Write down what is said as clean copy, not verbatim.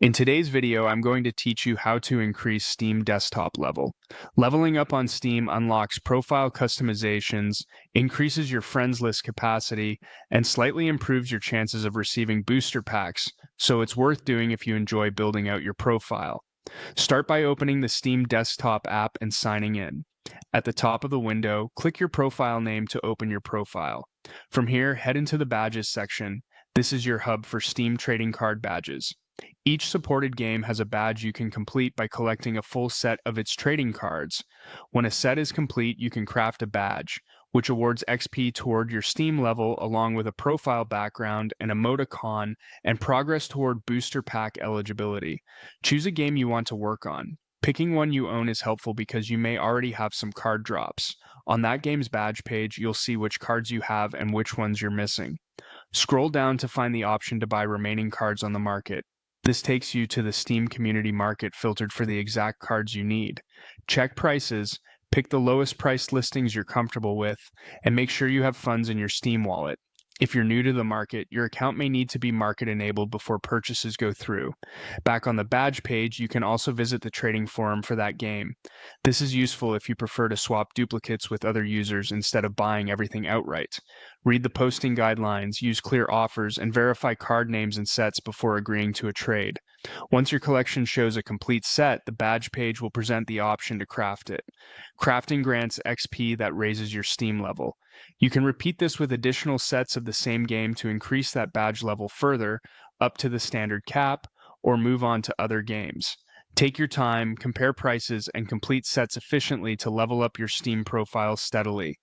In today's video, I'm going to teach you how to increase Steam desktop level. Leveling up on Steam unlocks profile customizations, increases your friends list capacity, and slightly improves your chances of receiving booster packs, so it's worth doing if you enjoy building out your profile. Start by opening the Steam desktop app and signing in. At the top of the window, click your profile name to open your profile. From here, head into the badges section. This is your hub for Steam trading card badges. Each supported game has a badge you can complete by collecting a full set of its trading cards. When a set is complete, you can craft a badge, which awards XP toward your Steam level along with a profile background, an emoticon, and progress toward booster pack eligibility. Choose a game you want to work on. Picking one you own is helpful because you may already have some card drops. On that game's badge page, you'll see which cards you have and which ones you're missing. Scroll down to find the option to buy remaining cards on the market. This takes you to the Steam Community Market filtered for the exact cards you need. Check prices, pick the lowest priced listings you're comfortable with, and make sure you have funds in your Steam wallet. If you're new to the market, your account may need to be market enabled before purchases go through. Back on the badge page, you can also visit the trading forum for that game. This is useful if you prefer to swap duplicates with other users instead of buying everything outright. Read the posting guidelines, use clear offers, and verify card names and sets before agreeing to a trade. Once your collection shows a complete set, the badge page will present the option to craft it. Crafting grants XP that raises your Steam level. You can repeat this with additional sets of the same game to increase that badge level further, up to the standard cap, or move on to other games. Take your time, compare prices, and complete sets efficiently to level up your Steam profile steadily.